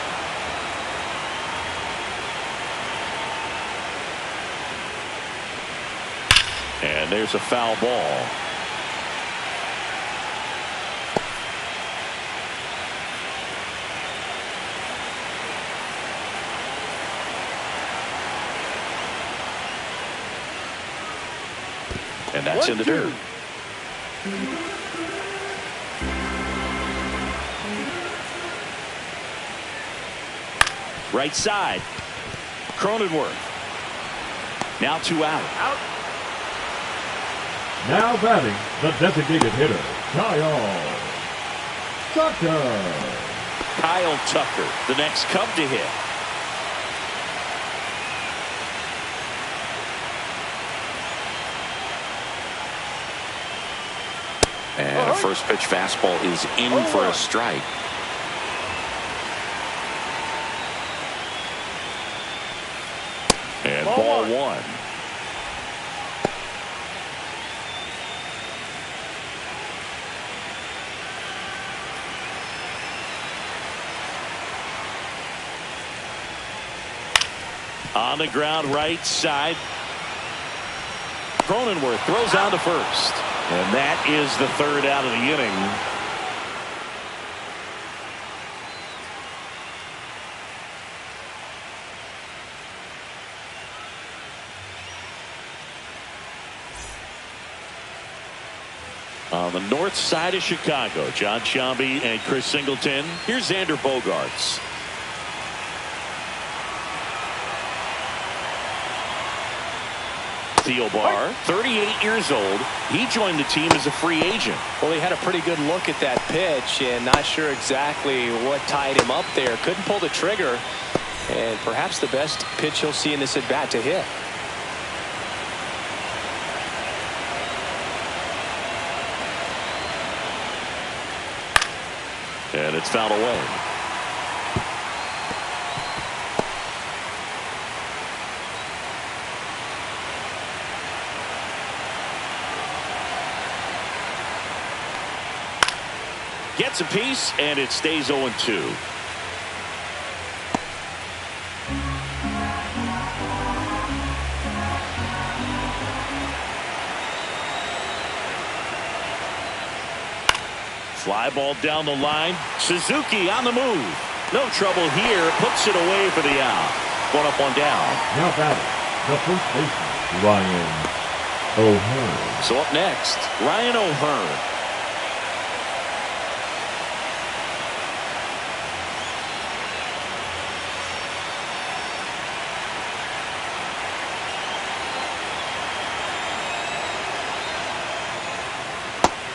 And there's a foul ball. And that's in the dirt. Right side. Cronenworth. Now 2 out. Now batting, the designated hitter, Kyle Tucker. Kyle Tucker, the next Cub to hit. And a first pitch fastball is in for a strike. And ball 1. On the ground, right side. Cronenworth throws out to first. And that is the 3rd out of the inning. On the north side of Chicago, John Sciambi and Chris Singleton. Here's Xander Bogaerts. Thielbar, 38 years old. He joined the team as a free agent. Well, he had a pretty good look at that pitch and not sure exactly what tied him up there. Couldn't pull the trigger, and perhaps the best pitch he'll see in this at bat to hit. And it's fouled away. Gets a piece, and it stays 0-2. Fly ball down the line. Suzuki on the move. No trouble here. Puts it away for the out. 1 up, 1 down. Now batting, the first baseman, Ryan O'Hearn. So up next, Ryan O'Hearn.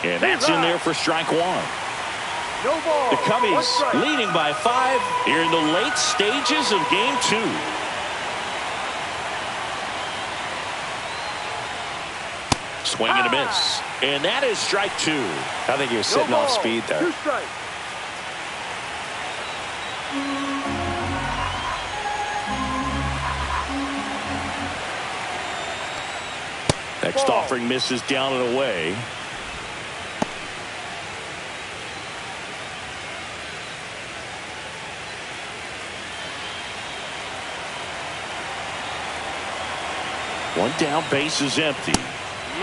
And that's in there for strike 1. No ball. The Cubbies leading by 5 here in the late stages of game 2. Swing and a miss. And that is strike 2. I think he was sitting off speed there. 2 strikes. Next offering misses down and away. One down, base is empty.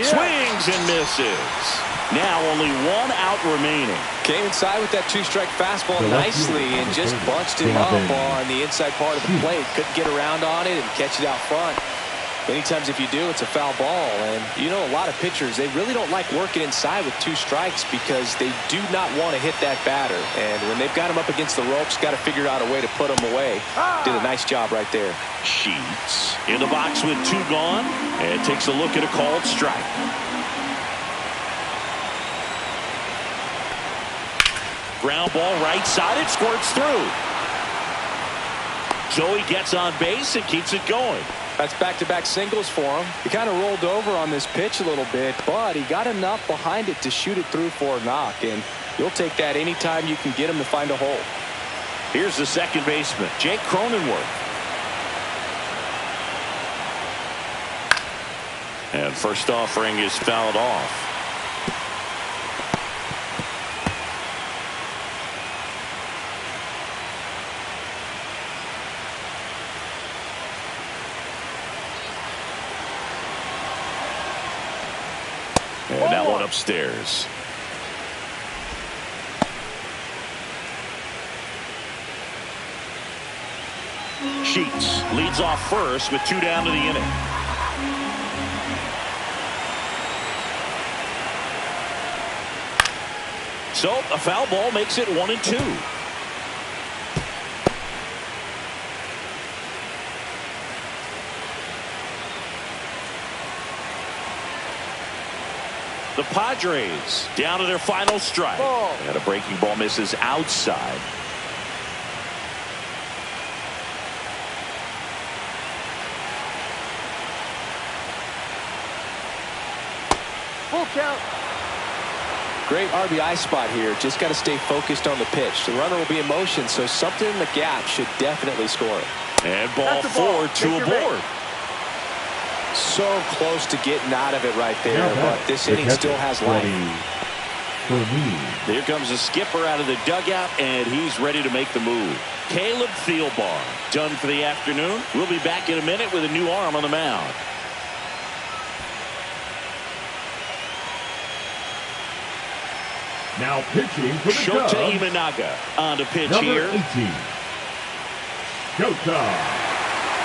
Swings and misses. Now only one out remaining. Came inside with that two-strike fastball nicely and just bunched him up on the inside part of the plate. Couldn't get around on it and catch it out front. Many times if you do, it's a foul ball. And you know, a lot of pitchers, they really don't like working inside with two strikes because they do not want to hit that batter. And when they've got him up against the ropes, got to figure out a way to put him away. Did a nice job right there. Sheets in the box with two gone and takes a look at a called strike. Ground ball right side. It squirts through. Joey gets on base and keeps it going. That's back-to-back singles for him. He kind of rolled over on this pitch a little bit, but he got enough behind it to shoot it through for a knock, and you'll take that anytime you can get him to find a hole. Here's the second baseman, Jake Cronenworth. And first offering is fouled off. And that one upstairs. Sheets leads off first with two down to the inning. So a foul ball makes it 1-2. The Padres down to their final strike. And a breaking ball misses outside. Full count. Great RBI spot here. Just got to stay focused on the pitch. The runner will be in motion, so something in the gap should definitely score it. And ball four to a board. So close to getting out of it right there, but this inning still has life. Here comes the skipper out of the dugout, and he's ready to make the move. Caleb Thielbar done for the afternoon. We'll be back in a minute with a new arm on the mound. Now pitching for the Shota Cubs, Imanaga on to pitch number here. 18, Shota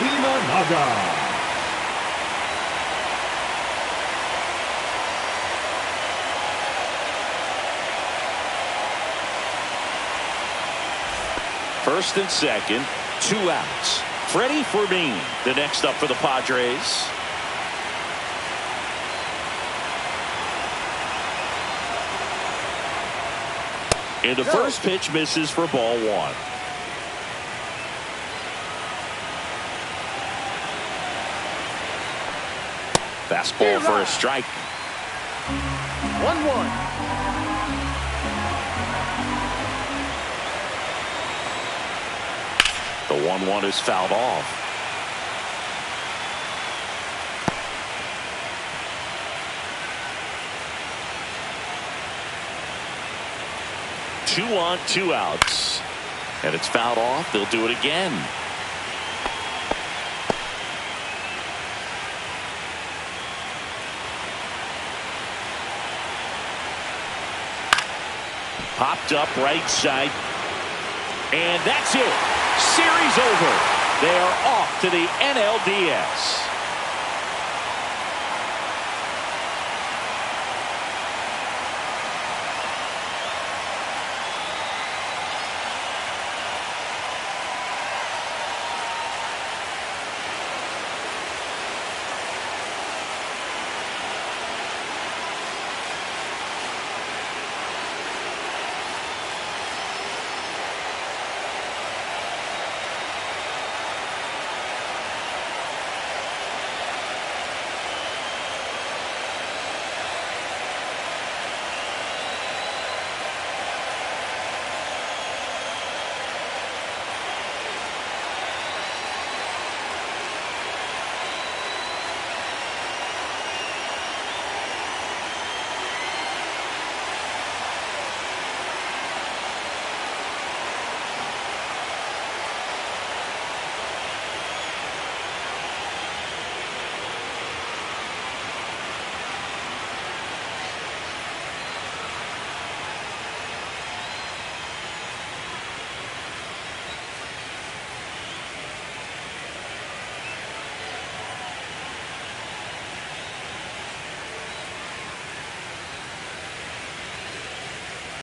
Imanaga. First and second, two outs. Freddie Fermin, the next up for the Padres. And the first pitch misses for ball one. Fastball for a strike. 1-1. The 1-1 is fouled off. Two on, two outs. And it's fouled off. They'll do it again. Popped up right side. And that's it. Series over. They are off to the NLDS.